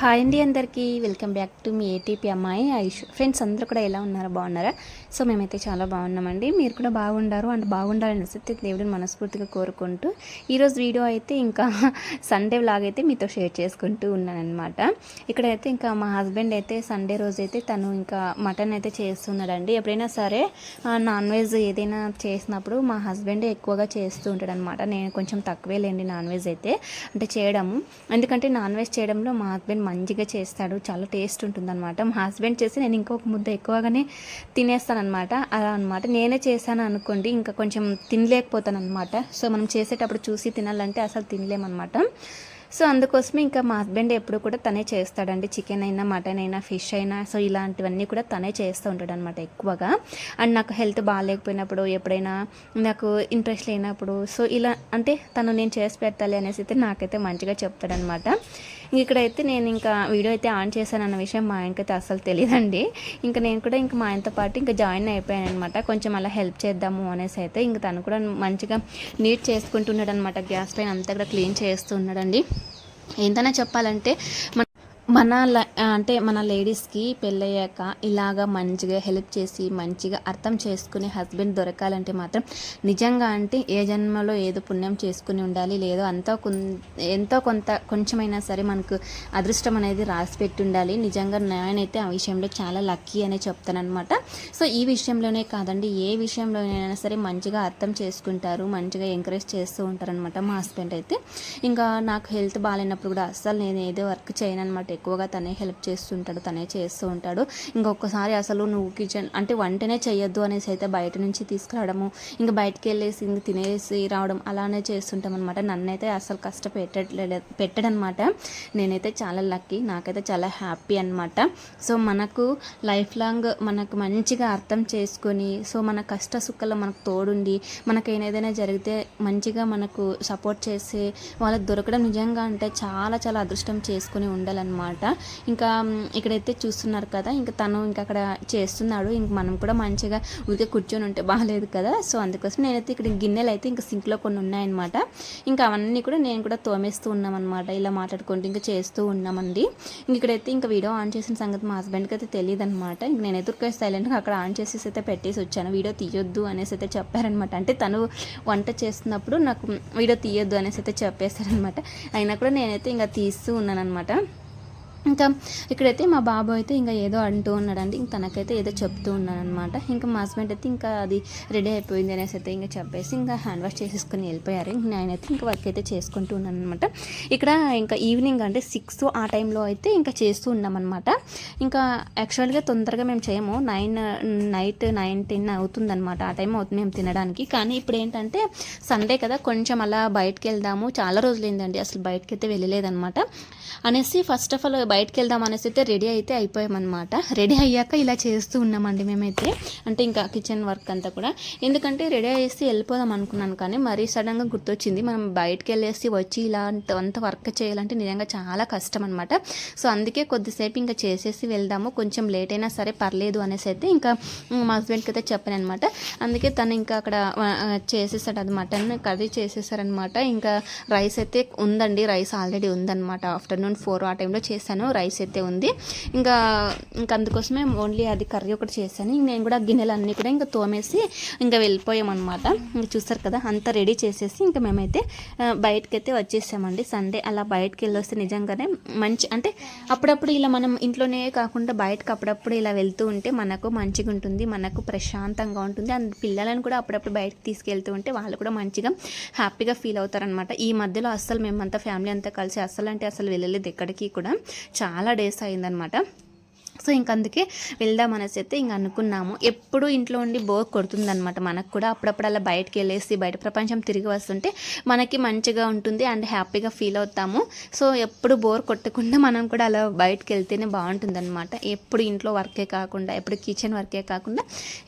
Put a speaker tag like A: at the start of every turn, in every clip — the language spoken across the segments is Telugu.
A: హాయ్ అండి, అందరికీ welcome back to me ATP అమ్మాయి ఐష్. ఫ్రెండ్స్ అందరూ కూడా ఎలా ఉన్నారో బాగున్నారా? సో మేమైతే చాలా బాగున్నామండి. మీరు కూడా బాగుండారు అండ్ బాగుండాలని వస్తే దేవుడిని మనస్ఫూర్తిగా కోరుకుంటూ ఈరోజు వీడియో అయితే ఇంకా సండే వ్లాగ్ అయితే మీతో షేర్ చేసుకుంటూ ఉన్నానమాట. ఇక్కడైతే ఇంకా మా హస్బెండ్ అయితే సండే రోజు అయితే తను ఇంకా మటన్ అయితే చేస్తున్నాడండి. ఎప్పుడైనా సరే నాన్ వెజ్ ఏదైనా చేసినప్పుడు మా హస్బెండే ఎక్కువగా చేస్తూ ఉంటాడు అనమాట. నేను కొంచెం తక్కువే లేండి నాన్ వెజ్ అయితే అంటే చేయడము. ఎందుకంటే నాన్ వెజ్ చేయడంలో మా హస్బెండ్ మంచిగా చేస్తాడు, చాలా టేస్ట్ ఉంటుందన్నమాట. మా హస్బెండ్ చేసి నేను ఇంకొక ముద్ద ఎక్కువగానే తినేస్తానమాట. అలా అనమాట. నేనే చేశాను అనుకోండి ఇంకా కొంచెం తినలేకపోతాను అనమాట. సో మనం చేసేటప్పుడు చూసి తినాలంటే అసలు తినలేమన్నమాట. సో అందుకోసమే ఇంకా మా హస్బెండ్ ఎప్పుడు కూడా తనే చేస్తాడండి. చికెన్ అయినా, మటన్ అయినా, ఫిష్ అయినా, సో ఇలాంటివన్నీ కూడా తనే చేస్తూ ఉంటాడు అనమాట ఎక్కువగా. అండ్ నాకు హెల్త్ బాగాలేకపోయినప్పుడు, ఎప్పుడైనా నాకు ఇంట్రెస్ట్ లేనప్పుడు, సో ఇలా అంటే తను నేను చేసి పెట్టాలి అనేసి అయితే నాకైతే మంచిగా చెప్తాడనమాట. ఇక్కడైతే నేను ఇంకా వీడియో అయితే ఆన్ చేశాను అన్న విషయం మా ఆయనకైతే అసలు తెలియదండి. ఇంకా నేను కూడా ఇంకా మా ఆయనతో పాటు ఇంకా జాయిన్ అయిపోయాను అనమాట. కొంచెం అలా హెల్ప్ చేద్దాము అనేసి అయితే ఇంకా తను కూడా మంచిగా నీట్ చేసుకుంటున్నాడు అనమాట. గ్యాస్ పైన అంతా కూడా క్లీన్ చేస్తూ ఉన్నాడండి. ఏంటనే చెప్పాలంటే మన లేడీస్కి పెళ్ళయ్యాక ఇలాగా మంచిగా హెల్ప్ చేసి మంచిగా అర్థం చేసుకునే హస్బెండ్ దొరకాలంటే మాత్రం నిజంగా అంటే ఏ జన్మలో ఏదో పుణ్యం చేసుకుని ఉండాలి, లేదో ఎంతో కొంత కొంచెమైనా సరే మనకు అదృష్టం అనేది రాసి పెట్టి ఉండాలి. నిజంగా నేనైతే ఆ విషయంలో చాలా లక్కీ అనే చెప్తానమాట. సో ఈ విషయంలోనే కాదండి, ఏ విషయంలోనైనా సరే మంచిగా అర్థం చేసుకుంటారు, మంచిగా ఎంకరేజ్ చేస్తూ ఉంటారనమాట మా హస్బెండ్ అయితే. ఇంకా నాకు హెల్త్ బాగాలేనప్పుడు కూడా అస్సలు నేను ఏదో వర్క్ చేయను అనమాట. ఎక్కువగా తనే హెల్ప్ చేస్తుంటాడు, తనే చేస్తూ ఉంటాడు. ఇంకొకసారి అసలు నువ్వు కిచెన్ అంటే వంటనే చేయొద్దు అనేసి అయితే బయట నుంచి తీసుకురావడము, ఇంకా బయటకు వెళ్ళేసి ఇంక తినేసి రావడం అలానే చేస్తుంటాం అనమాట. నన్నైతే అసలు పెట్టడనమాట. నేనైతే చాలా లక్కీ, నాకైతే చాలా హ్యాపీ అనమాట. సో మనకు లైఫ్ లాంగ్ మనకు మంచిగా అర్థం చేసుకొని, సో మన కష్ట సుఖాల్లో మనకు తోడుండి, మనకు ఏదైనా జరిగితే మంచిగా మనకు సపోర్ట్ చేసే వాళ్ళకి దొరకడం నిజంగా అంటే చాలా చాలా అదృష్టం చేసుకుని ఉండాలన్నమాట. ఇంకా ఇక్కడైతే చూస్తున్నారు కదా, ఇంకా తను ఇంకా అక్కడ చేస్తున్నాడు. ఇంక మనం కూడా మంచిగా ఊరికే కూర్చొని ఉంటే బాగాలేదు కదా. సో అందుకోసం నేనైతే ఇక్కడ గిన్నెలు అయితే ఇంకా సింక్లో కొన్ని ఉన్నాయన్నమాట. ఇంకా అవన్నీ కూడా నేను కూడా తోమేస్తూ ఉన్నామన్నమాట. ఇలా మాట్లాడుకుంటూ ఇంకా చేస్తూ ఉన్నామండి. ఇంక ఇక్కడైతే ఇంకా వీడియో ఆన్ చేసిన సంగతి మా హస్బెండ్కి అయితే తెలియదు అనమాట. ఇంక నేను ఎదురుగా సైలెంట్గా అక్కడ ఆన్ చేసేసి అయితే పెట్టేసి వచ్చాను. వీడియో తీయొద్దు అనేసి అయితే చెప్పారనమాట. అంటే తను వంట చేస్తున్నప్పుడు నాకు వీడియో తీయొద్దు అనేసి అయితే చెప్పేశారనమాట. అయినా కూడా నేనైతే ఇంకా తీస్తూ ఉన్నానమాట. ఇంకా ఇక్కడైతే మా బాబు అయితే ఇంకా ఏదో అంటూ ఉన్నాడండి. ఇంక తనకైతే ఏదో చెప్తూ ఉన్నానమాట. ఇంకా మా హస్బెండ్ అయితే ఇంకా అది రెడీ అయిపోయింది అనేసి అయితే ఇంకా చెప్పేసి ఇంకా హ్యాండ్ వాష్ చేసేసుకొని వెళ్ళిపోయారు. ఇంక నేనైతే ఇంకా వర్క్ అయితే చేసుకుంటూ ఉన్నాను అనమాట. ఇక్కడ ఇంకా ఈవినింగ్ అంటే 6 ఆ టైంలో అయితే ఇంకా చేస్తూ ఉన్నామన్నమాట. ఇంకా యాక్చువల్గా తొందరగా మేము చేయము, నైట్ 9-10 అవుతుందన్నమాట. ఆ టైం అవుతుంది మేము తినడానికి. కానీ ఇప్పుడు ఏంటంటే సండే కదా, కొంచెం అలా బయటకు వెళ్దాము, చాలా రోజులు ఏంటండి అసలు బయటకి అయితే వెళ్ళలేదన్నమాట అనేసి ఫస్ట్ ఆఫ్ ఆల్ బయటకు వెళ్దాం అనేసి అయితే రెడీ అయితే అయిపోయామన్నమాట. రెడీ అయ్యాక ఇలా చేస్తూ ఉన్నామండి మేమైతే. అంటే ఇంకా కిచెన్ వర్క్ అంతా కూడా, ఎందుకంటే రెడీ అయ్యేసి వెళ్ళిపోదాం అనుకున్నాను కానీ మరీ సడన్గా గుర్తొచ్చింది మనం బయటకు వెళ్ళేసి వచ్చి ఇలా అంత వర్క్ చేయాలంటే నిజంగా చాలా కష్టం అనమాట. సో అందుకే కొద్దిసేపు ఇంకా చేసేసి వెళ్దాము, కొంచెం లేట్ అయినా సరే పర్లేదు అనేసి అయితే ఇంకా మా హస్బెండ్కి అయితే చెప్పాను అనమాట. అందుకే తను ఇంకా అక్కడ చేసేసాడు, అది మటన్ కర్రీ చేసేసారనమాట. ఇంకా రైస్ అయితే ఉందండి, రైస్ ఆల్రెడీ ఉందన్నమాట. ఆఫ్టర్నూన్ 4 ఆ టైంలో చేశాను, రైస్ అయితే ఉంది. ఇంకా అందుకోసమే ఓన్లీ అది కర్రీ ఒకటి చేశాను. నేను కూడా గిన్నెలన్నీ కూడా ఇంకా తోమేసి ఇంకా వెళ్ళిపోయామన్నమాట. ఇంకా చూస్తారు కదా అంతా రెడీ చేసేసి ఇంకా మేమైతే బయటకైతే వచ్చేసామండి. సండే అలా బయటకు వెళ్ళొస్తే నిజంగానే మంచి అంటే అప్పుడప్పుడు ఇలా మనం ఇంట్లోనే కాకుండా బయటకు అప్పుడప్పుడు ఇలా వెళ్తూ ఉంటే మనకు మంచిగా ఉంటుంది, మనకు ప్రశాంతంగా ఉంటుంది. అండ్ పిల్లలను కూడా అప్పుడప్పుడు బయటకు తీసుకెళ్తూ ఉంటే వాళ్ళు కూడా మంచిగా హ్యాపీగా ఫీల్ అవుతారనమాట. ఈ మధ్యలో అస్సలు మేమంతా ఫ్యామిలీ అంతా కలిసి అసలు వెళ్ళలేదు ఎక్కడికి కూడా, చాలా డేస్ అయిందనమాట. సో ఇంక అందుకే వెళ్దామనేసి అయితే ఇంక అనుకున్నాము. ఎప్పుడు ఇంట్లో ఉండి బోర్ కొడుతుందనమాట మనకు కూడా. అప్పుడప్పుడు అలా బయటకు వెళ్ళేసి బయట ప్రపంచం తిరిగి వస్తుంటే మనకి మంచిగా ఉంటుంది అండ్ హ్యాపీగా ఫీల్ అవుతాము. సో ఎప్పుడు బోర్ కొట్టకుండా మనం కూడా అలా బయటకు వెళ్తేనే బాగుంటుందన్నమాట. ఎప్పుడు ఇంట్లో వర్కే కాకుండా, ఎప్పుడు కిచెన్ వర్కే కాకుండా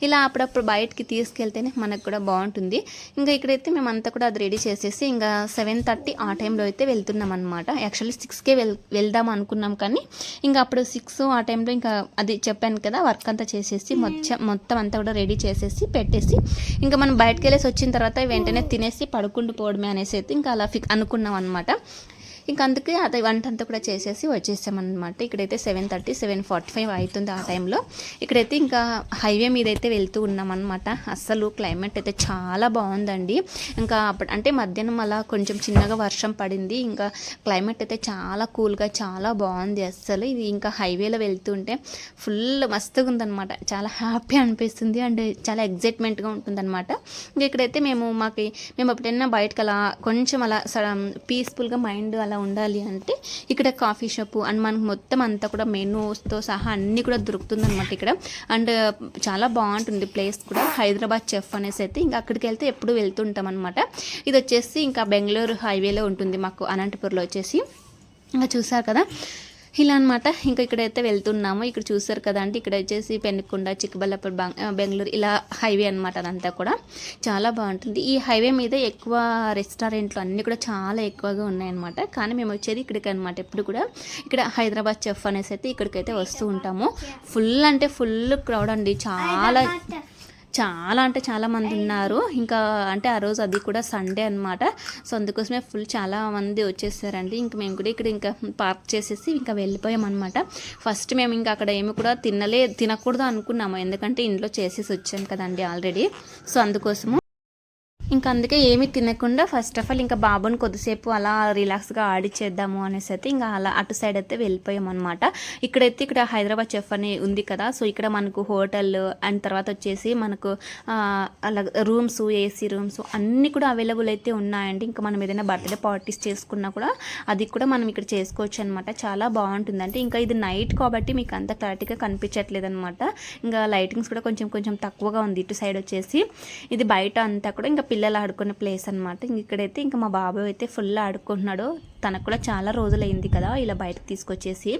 A: ఇలా అప్పుడప్పుడు బయటకి తీసుకెళ్తేనే మనకు కూడా బాగుంటుంది. ఇంకా ఇక్కడైతే మేమంతా కూడా అది రెడీ చేసేసి ఇంకా 7:30 ఆ టైంలో అయితే వెళ్తున్నాం అనమాట. యాక్చువల్లీ 6కే వెళ్దాం అనుకున్నాం కానీ ఇంకా అప్పుడు 6 ఆ టైంలో ఇంకా అది చెప్పాను కదా వర్క్ అంతా చేసేసి మొత్తం అంతా కూడా రెడీ చేసేసి పెట్టేసి ఇంకా మనం బయటకు వెళ్ళేసి వచ్చిన తర్వాత వెంటనే తినేసి పడుకుంటూ పోవడమే అనేసి అయితే ఇంకా అలా అనుకున్నాం అనమాట. ఇంక అందుకే అది వంట అంతా కూడా చేసేసి వచ్చేసామన్నమాట. ఇక్కడైతే 7:30, 7:45 అవుతుంది ఆ టైంలో. ఇక్కడైతే ఇంకా హైవే మీద అయితే వెళ్తూ ఉన్నామన్నమాట. అస్సలు క్లైమేట్ అయితే చాలా బాగుందండి. ఇంకా అంటే మధ్యాహ్నం అలా కొంచెం చిన్నగా వర్షం పడింది. ఇంకా క్లైమేట్ అయితే చాలా కూల్గా చాలా బాగుంది అస్సలు. ఇది ఇంకా హైవేలో వెళ్తుంటే ఫుల్ మస్తుగా ఉందన్నమాట. చాలా హ్యాపీ అనిపిస్తుంది అండ్ చాలా ఎగ్జైట్మెంట్గా ఉంటుందన్నమాట. ఇంకా ఇక్కడైతే మేము ఎప్పుడైనా బయటకు అలా కొంచెం అలా పీస్ఫుల్గా మైండ్ అలా ఉండాలి అంటే ఇక్కడ కాఫీ షాపు అండ్ మనకు మొత్తం అంతా కూడా మెనూస్తో సహా అన్నీ కూడా దొరుకుతుందన్నమాట ఇక్కడ. అండ్ చాలా బాగుంటుంది ప్లేస్ కూడా. హైదరాబాద్ చెఫ్ అనేసి అయితే ఇంకా అక్కడికి వెళ్తే ఎప్పుడు వెళ్తుంటాం అనమాట. ఇది వచ్చేసి ఇంకా బెంగళూరు హైవేలో ఉంటుంది మాకు, అనంతపూర్లో వచ్చేసి. ఇంకా చూసారు కదా ఇలా అనమాట. ఇంకా ఇక్కడైతే వెళ్తున్నాము. ఇక్కడ చూసారు కదా అంటే ఇక్కడ వచ్చేసి పెనుకొండ, చిక్కబల్లాపూర్, బెంగళూరు ఇలా హైవే అనమాట. అదంతా కూడా చాలా బాగుంటుంది. ఈ హైవే మీద ఎక్కువ రెస్టారెంట్లు అన్నీ కూడా చాలా ఎక్కువగా ఉన్నాయన్నమాట. కానీ మేము వచ్చేది ఇక్కడికి అనమాట. ఎప్పుడు కూడా ఇక్కడ హైదరాబాద్ చెఫ్ అనేసి అయితే ఇక్కడికైతే వస్తూ ఉంటాము. ఫుల్ అంటే ఫుల్ క్రౌడ్ అండి. చాలా అంటే చాలా మంది ఉన్నారు. ఇంకా అంటే ఆ రోజు అది కూడా సండే అనమాట. సో అందుకోసమే ఫుల్ చాలా మంది వచ్చేసారండి. ఇంక మేము కూడా ఇక్కడ ఇంకా పార్క్ చేసేసి ఇంకా వెళ్ళిపోయాం అనమాట. ఫస్ట్ మేము ఇంకా అక్కడ ఏమి కూడా తినకూడదు అనుకున్నాము, ఎందుకంటే ఇంట్లో చేసేసి వచ్చాం కదండి ఆల్రెడీ. సో అందుకోసము ఇంకా అందుకే ఏమీ తినకుండా ఫస్ట్ ఆఫ్ ఆల్ ఇంకా బాబుని కొద్దిసేపు అలా రిలాక్స్గా ఆడిచ్చేద్దాము అనేసి అయితే ఇంకా అలా అటు సైడ్ అయితే వెళ్ళిపోయాం అనమాట. ఇక్కడ హైదరాబాద్ చెఫ్ అని ఉంది కదా. సో ఇక్కడ మనకు హోటల్ అండ్ తర్వాత వచ్చేసి మనకు అలా రూమ్స్, ఏసీ రూమ్స్ అన్నీ కూడా అవైలబుల్ అయితే ఉన్నాయండి. ఇంకా మనం ఏదైనా బర్త్డే పార్టీస్ చేసుకున్నా కూడా అది కూడా మనం ఇక్కడ చేసుకోవచ్చు అనమాట. చాలా బాగుంటుందంటే ఇంకా ఇది నైట్ కాబట్టి మీకు అంత క్లారిటీగా కనిపించట్లేదు అనమాట. ఇంకా లైటింగ్స్ కూడా కొంచెం తక్కువగా ఉంది ఇటు సైడ్ వచ్చేసి. ఇది బయట అంతా కూడా ఇంకా పిల్లలు ఆడుకునే ప్లేస్ అనమాట. ఇక్కడైతే ఇంకా మా బాబు అయితే ఫుల్ ఆడుకుంటున్నాడు. తనకు కూడా చాలా రోజులైంది కదా ఇలా బయటకు తీసుకొచ్చేసి.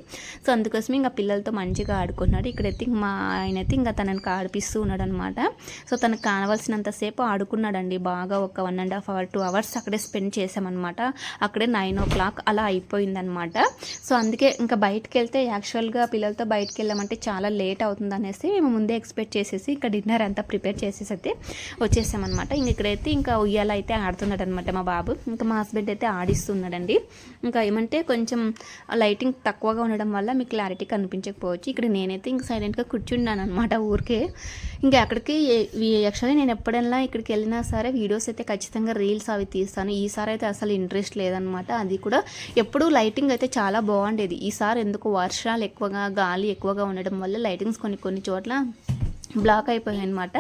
A: సో అందుకోసం ఇంకా పిల్లలతో మంచిగా ఆడుకున్నాడు. ఇక్కడైతే మా ఆయన అయితే ఇంకా తనని ఆడిపిస్తూ ఉన్నాడు అనమాట. సో తనకు కావాల్సినంతసేపు ఆడుకున్నాడండి బాగా. ఒక 1.5 hours 2 hours అక్కడే స్పెండ్ చేసామన్నమాట. అక్కడే 9 o'clock అలా అయిపోయిందనమాట. సో అందుకే ఇంకా బయటకు వెళ్తే యాక్చువల్గా పిల్లలతో బయటకు వెళ్ళామంటే చాలా లేట్ అవుతుంది అనేసి మేము ముందే ఎక్స్పెక్ట్ చేసేసి ఇంకా డిన్నర్ అంతా ప్రిపేర్ చేసేసి అయితే వచ్చేసామన్నమాట. ఇక్కడైతే ఇంకా ఉయ్యాల అయితే ఆడుతున్నాడు అనమాట మా బాబు. ఇంకా మా హస్బెండ్ అయితే ఆడిస్తున్నాడండి. ఇంకా ఏమంటే కొంచెం లైటింగ్ తక్కువగా ఉండడం వల్ల మీకు క్లారిటీ కనిపించకపోవచ్చు. ఇక్కడ నేనైతే ఇంక సైలెంట్గా కూర్చున్నాను అనమాట ఊరికే. ఇంకా అక్కడికి యాక్చువల్లీ నేను ఎప్పుడైనా ఇక్కడికి వెళ్ళినా సరే వీడియోస్ అయితే ఖచ్చితంగా రీల్స్ అవి తీస్తాను. ఈసారి అయితే అసలు ఇంట్రెస్ట్ లేదనమాట. అది కూడా ఎప్పుడూ లైటింగ్ అయితే చాలా బాగుండేది. ఈసారి ఎందుకు వర్షాలు ఎక్కువగా గాలి ఎక్కువగా ఉండడం వల్ల లైటింగ్స్ కొన్ని చోట్ల బ్లాక్ అయిపోయాయి అనమాట.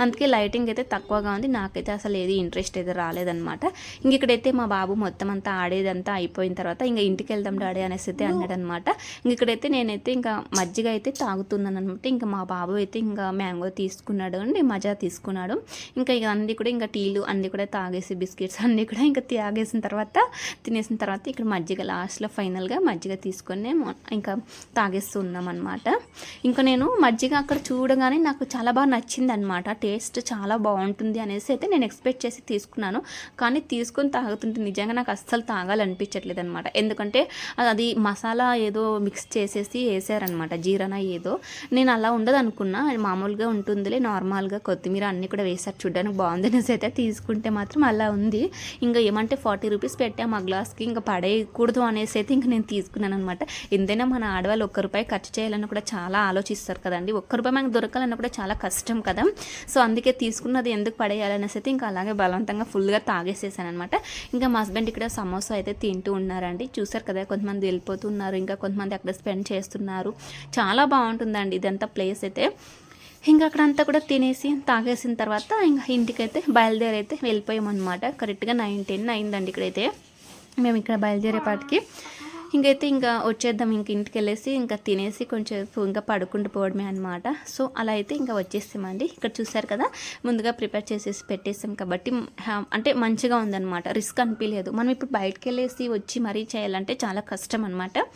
A: అందుకే లైటింగ్ అయితే తక్కువగా ఉంది. నాకైతే అసలు ఏది ఇంట్రెస్ట్ అయితే రాలేదనమాట. ఇంక ఇక్కడైతే మా బాబు మొత్తం అంతా ఆడేదంతా అయిపోయిన తర్వాత ఇంకా ఇంటికి వెళ్దాం డాడీ అనేసి అయితే అన్నాడనమాట. ఇంక ఇక్కడైతే నేనైతే ఇంకా మజ్జిగ అయితే తాగుతున్నాను అనమాట. ఇంకా మా బాబు అయితే ఇంకా మ్యాంగో తీసుకున్నాడు అండి, మజా తీసుకున్నాడు. ఇంకా ఇక అన్నీ కూడా ఇంకా టీలు అన్నీ కూడా తాగేసి బిస్కెట్స్ అన్నీ కూడా ఇంకా తినేసిన తర్వాత ఇక్కడ మజ్జిగ లాస్ట్లో ఫైనల్గా మజ్జిగ తీసుకొని ఇంకా తాగేస్తూ ఉన్నాం అనమాట. ఇంకా నేను మజ్జిగ అక్కడ చూడగానే నాకు చాలా బాగా నచ్చింది అనమాట. టేస్ట్ చాలా బాగుంటుంది అనేసి అయితే నేను ఎక్స్పెక్ట్ చేసి తీసుకున్నాను. కానీ తీసుకొని తాగుతుంటే నిజంగా నాకు అస్సలు తాగాలనిపించట్లేదు అనమాట. ఎందుకంటే అది మసాలా ఏదో మిక్స్ చేసేసి వేసారనమాట, జీరానా ఏదో. నేను అలా ఉండదు అనుకున్నా, మామూలుగా ఉంటుందిలే నార్మల్గా కొత్తిమీర అన్నీ కూడా వేసారు, చూడడానికి బాగుంది అనేసి అయితే తీసుకుంటే మాత్రం అలా ఉంది. ఇంకా ఏమంటే 40 rupees పెట్టాము ఆ గ్లాస్కి, ఇంకా పడేయకూడదు అనేసి అయితే ఇంకా నేను తీసుకున్నాను అనమాట. ఎంతైనా మన ఆడవాళ్ళు ₹1 ఖర్చు చేయాలని కూడా చాలా ఆలోచిస్తారు కదండి. ₹1 మనకు దొరకాలన్న కూడా చాలా కష్టం కదా. సో అందుకే తీసుకున్నది ఎందుకు పడేయాలనేసి అయితే ఇంకా అలాగే బలవంతంగా ఫుల్గా తాగేసేసాను అనమాట. ఇంకా మా హస్బెండ్ ఇక్కడ సమోసా అయితే తింటూ ఉన్నారండి. చూసారు కదా కొంతమంది వెళ్ళిపోతున్నారు, ఇంకా కొంతమంది అక్కడ స్పెండ్ చేస్తున్నారు. చాలా బాగుంటుందండి ఇదంతా ప్లేస్ అయితే. ఇంకా అక్కడంతా కూడా తినేసి తాగేసిన తర్వాత ఇంకా ఇంటికైతే బయలుదేరైతే వెళ్ళిపోయామన్నమాట. కరెక్ట్గా 9-10 అయిందండి ఇక్కడైతే. మేము ఇక్కడ బయలుదేరేపాటికి ఇంకైతే ఇంకా వచ్చేద్దాం, ఇంక ఇంటికి వెళ్ళేసి ఇంకా తినేసి కొంచెం ఇంకా పడుకుంటూ పోవడమే అనమాట. సో అలా అయితే ఇంకా వచ్చేసామండి. ఇక్కడ చూసారు కదా ముందుగా ప్రిపేర్ చేసేసి పెట్టేసాం కాబట్టి అంటే మంచిగా ఉందన్నమాట, రిస్క్ అనిపించలేదు. మనం ఇప్పుడు బయటకు వెళ్ళేసి వచ్చి మరీ చేయాలంటే చాలా కష్టం అనమాట.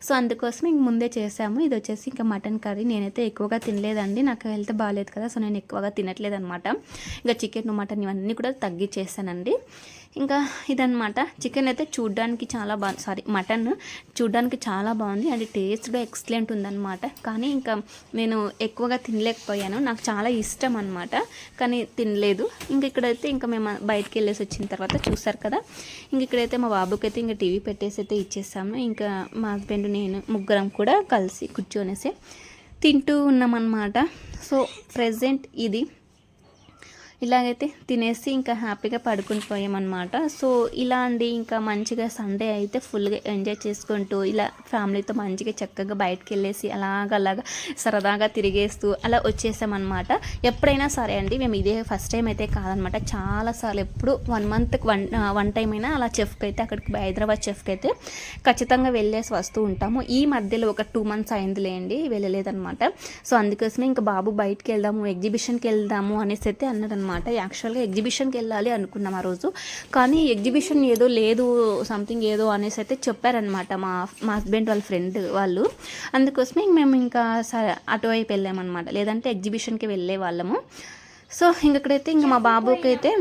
A: సో అందుకోసం ఇంక ముందే చేసాము. ఇది వచ్చేసి ఇంకా మటన్ కర్రీ. నేనైతే ఎక్కువగా తినలేదండి, నాకు హెల్త్ బాగాలేదు కదా, సో నేను ఎక్కువగా తినట్లేదు అనమాట. ఇంకా చికెన్ మటన్ ఇవన్నీ కూడా తగ్గించేసానండి. ఇంకా ఇదనమాట. చికెన్ అయితే చూడ్డానికి చాలా మటన్ చూడ్డానికి చాలా బాగుంది అండ్ టేస్ట్ కూడా ఎక్సలెంట్ ఉందన్నమాట. కానీ ఇంకా నేను ఎక్కువగా తినలేకపోయాను, నాకు చాలా ఇష్టం అనమాట, కానీ తినలేదు. ఇంక ఇక్కడైతే ఇంకా మేము బయటికి వెళ్ళేసి వచ్చిన తర్వాత చూసారు కదా, ఇంక ఇక్కడైతే మా బాబుకి అయితే ఇంకా టీవీ పెట్టేసి అయితే ఇచ్చేసాము. ఇంకా మా హస్బెండ్ నేను ముగ్గురం కూడా కలిసి కూర్చొనేసి తింటూ ఉన్నామన్నమాట. సో ప్రెజెంట్ ఇది ఇలాగైతే తినేసి ఇంకా హ్యాపీగా పడుకుని పోయామన్నమాట. సో ఇలా అండి, ఇంకా మంచిగా సండే అయితే ఫుల్గా ఎంజాయ్ చేసుకుంటూ ఇలా ఫ్యామిలీతో మంచిగా చక్కగా బయటకు వెళ్ళేసి అలాగా సరదాగా తిరిగేస్తూ అలా వచ్చేసామన్నమాట. ఎప్పుడైనా సరే అండి, మేము ఇదే ఫస్ట్ టైం అయితే కాదనమాట, చాలాసార్లు ఎప్పుడు 1 మంత్కి వన్ టైం అయినా అలా చెఫ్కి అయితే అక్కడికి హైదరాబాద్ చెఫ్కి అయితే ఖచ్చితంగా వెళ్ళేసి వస్తూ ఉంటాము. ఈ మధ్యలో ఒక 2 మంత్స్ అయిందిలేండి వెళ్ళలేదనమాట. సో అందుకోసమే ఇంకా బాబు బయటకు వెళ్దాము, ఎగ్జిబిషన్కి వెళ్దాము అనేసి అయితే అన్నారనమాట. యాక్చువల్గా ఎగ్జిబిషన్కి వెళ్ళాలి అనుకున్నాం ఆ రోజు, కానీ ఎగ్జిబిషన్ ఏదో లేదు సంథింగ్ ఏదో అనేసి అయితే చెప్పారనమాట మా హస్బెండ్ వాళ్ళ ఫ్రెండ్ వాళ్ళు. అందుకోసమే మేము ఇంకా సరే అటువైపు వెళ్ళామన్నమాట, లేదంటే ఎగ్జిబిషన్కి వెళ్ళే వాళ్ళము. సో ఇంకక్కడైతే ఇంకా మా బాబుకి అయితే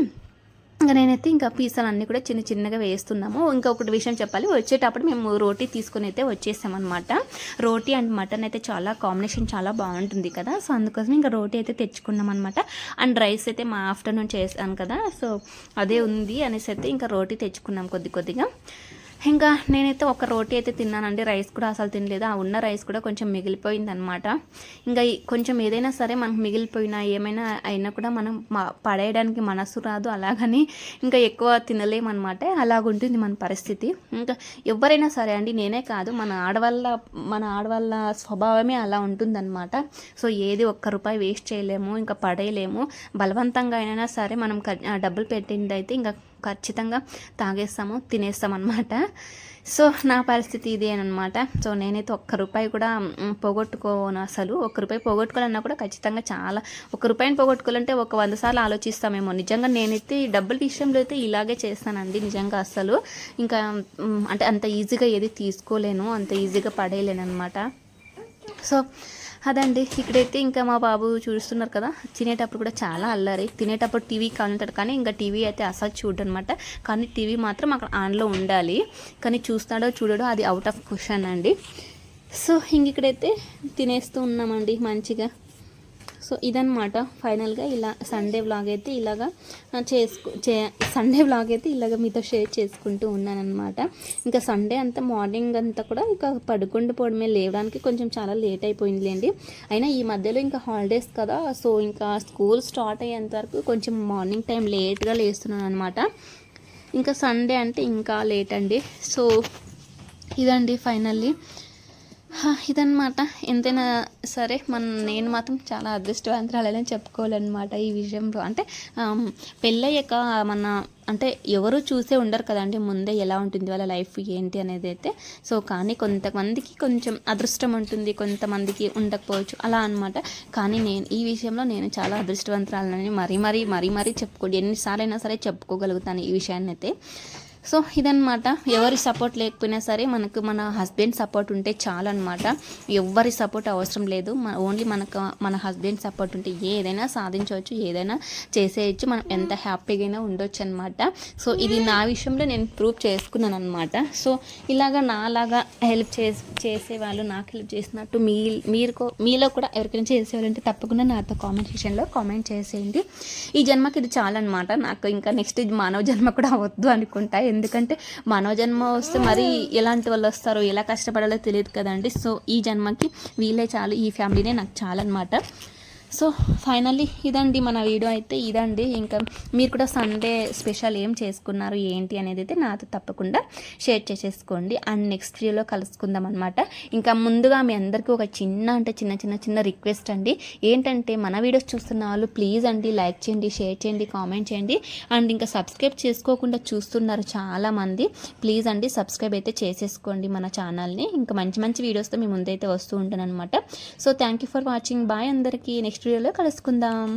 A: ఇంకా నేనైతే ఇంకా పీసాలు అన్నీ కూడా చిన్నగా వేస్తున్నాము. ఇంకొకటి విషయం చెప్పాలి, వచ్చేటప్పుడు మేము రోటీ తీసుకుని అయితే వచ్చేసామన్నమాట. రోటీ అండ్ మటన్ అయితే చాలా కాంబినేషన్ చాలా బాగుంటుంది కదా, సో అందుకోసం ఇంకా రోటీ అయితే తెచ్చుకున్నాం అనమాట. అండ్ రైస్ అయితే మా ఆఫ్టర్నూన్ చేశాను కదా, సో అదే ఉంది అనేసి అయితే ఇంకా రోటీ తెచ్చుకున్నాం కొద్దిగా. ఇంకా నేనైతే ఒక రోటీ అయితే తిన్నానండి, రైస్ కూడా అసలు తినలేదు. ఆ ఉన్న రైస్ కూడా కొంచెం మిగిలిపోయింది అనమాట. ఇంకా కొంచెం ఏదైనా సరే మనకు మిగిలిపోయినా ఏమైనా అయినా కూడా మనం పడేయడానికి మనసు రాదు, అలాగని ఇంకా ఎక్కువ తినలేమన్నమాట. అలాగుంటుంది మన పరిస్థితి. ఇంకా ఎవరైనా సరే అండి, నేనే కాదు, మన ఆడవాళ్ళ స్వభావమే అలా ఉంటుందన్నమాట. సో ఏది ₹1 వేస్ట్ చేయలేము, ఇంకా పడేయలేము. బలవంతంగా అయినా సరే మనం డబ్బులు పెట్టింది అయితే ఇంకా ఖచ్చితంగా తాగేస్తాము, తినేస్తాం అనమాట. సో నా పరిస్థితి ఇదే అనమాట. సో నేనైతే ₹1 కూడా పోగొట్టుకోను అసలు. ₹1 పోగొట్టుకోవాలన్నా కూడా ఖచ్చితంగా చాలా ₹1 పోగొట్టుకోవాలంటే 100 సార్లు ఆలోచిస్తామేమో. నిజంగా నేనైతే ఈ డబ్బుల విషయంలో అయితే ఇలాగే చేస్తానండి నిజంగా. అసలు ఇంకా అంటే అంత ఈజీగా ఏది తీసుకోలేను, అంత ఈజీగా పడేయలేను అనమాట. సో అదండి, ఇక్కడైతే ఇంకా మా బాబు చూస్తున్నారు కదా, తినేటప్పుడు కూడా చాలా అల్లరి. తినేటప్పుడు టీవీ కావాలంటాడు, కానీ ఇంకా టీవీ అయితే అసలు చూడడు అనమాట. కానీ టీవీ మాత్రం అక్కడ ఆన్లో ఉండాలి, కానీ చూస్తాడో చూడడో అది అవుట్ ఆఫ్ క్వశ్చన్ అండి. సో ఇంక ఇక్కడైతే తినేస్తూ ఉన్నామండి మంచిగా. సో ఇదనమాట ఫైనల్గా ఇలా సండే వ్లాగ్ అయితే ఇలాగా మీతో షేర్ చేసుకుంటూ ఉన్నానమాట. ఇంకా సండే అంతా మార్నింగ్ అంతా కూడా ఇంకా పడుకుంటూ పోవడమే, లేవడానికి కొంచెం చాలా లేట్ అయిపోయిందిలేండి. అయినా ఈ మధ్యలో ఇంకా హాలిడేస్ కదా, సో ఇంకా స్కూల్ స్టార్ట్ అయ్యేంత వరకు కొంచెం మార్నింగ్ టైం లేట్గా లేస్తున్నాను అనమాట. ఇంకా సండే అంటే ఇంకా లేట్ అండి. సో ఇదండి ఫైనల్లీ ఇదన్నమాట. ఎంతైనా సరే నేను మాత్రం చాలా అదృష్టవంతురాలని చెప్పుకోవాలన్నమాట ఈ విషయంలో. అంటే పెళ్ళయ్యాక అంటే ఎవరు చూసే ఉండరు కదండి ముందే ఎలా ఉంటుంది వాళ్ళ లైఫ్ ఏంటి అనేది అయితే. సో కానీ కొంతమందికి కొంచెం అదృష్టం ఉంటుంది, కొంతమందికి ఉండకపోవచ్చు అలా అనమాట. కానీ ఈ విషయంలో నేను చాలా అదృష్టవంతురాలని మరీ చెప్పుకోండి, ఎన్నిసార్లు అయినా సరే చెప్పుకోగలుగుతాను ఈ విషయాన్ని అయితే. సో ఇదన్నమాట. ఎవరి సపోర్ట్ లేకపోయినా సరే మనకు మన హస్బెండ్ సపోర్ట్ ఉంటే చాలు అనమాట. ఎవరి సపోర్ట్ అవసరం లేదు, ఓన్లీ మన హస్బెండ్ సపోర్ట్ ఉంటే ఏదైనా సాధించవచ్చు, ఏదైనా చేసేయచ్చు, మనం ఎంత హ్యాపీగా అయినా ఉండొచ్చు అనమాట. సో ఇది నా విషయంలో నేను ప్రూవ్ చేసుకున్నాను అనమాట. సో ఇలాగా నాలాగా హెల్ప్ చేసేవాళ్ళు నాకు హెల్ప్ చేసినట్టు మీలో కూడా ఎవరికైనా చేసేవాళ్ళంటే తప్పకుండా నాతో కామెంట్ సెక్షన్లో కామెంట్ చేసేయండి. ఈ జన్మకి ఇది చాలన్నమాట. నాకు ఇంకా నెక్స్ట్ మానవ జన్మ కూడా వద్దు అనుకుంటా. ఎందుకంటే మానవ జన్మ వస్తే మరి ఎలాంటి వాళ్ళు వస్తారో, ఎలా కష్టపడాలో తెలియదు కదండి. సో ఈ జన్మకి వీళ్ళే చాలు, ఈ ఫ్యామిలీనే నాకు చాలన్నమాట. సో ఫైనల్లీ ఇదండి మన వీడియో అయితే ఇదండి. ఇంకా మీరు కూడా సండే స్పెషల్ ఏం చేసుకున్నారు ఏంటి అనేది అయితే నాతో తప్పకుండా షేర్ చేసేసుకోండి. అండ్ నెక్స్ట్ వీడియోలో కలుసుకుందాం అనమాట. ఇంకా ముందుగా మీ అందరికీ ఒక చిన్న రిక్వెస్ట్ అండి. ఏంటంటే మన వీడియోస్ చూస్తున్న వాళ్ళు ప్లీజ్ అండి లైక్ చేయండి, షేర్ చేయండి, కామెంట్ చేయండి. అండ్ ఇంకా సబ్స్క్రైబ్ చేసుకోకుండా చూస్తున్నారు చాలామంది, ప్లీజ్ అండి సబ్స్క్రైబ్ అయితే చేసేసుకోండి మన ఛానల్ని. ఇంకా మంచి వీడియోస్తో మీ ముందైతే వస్తూ ఉంటాను అనమాట. So thank you for watching. Bye అందరికీ. నెక్స్ట్ వీడియోలో కలుసుకుందాం.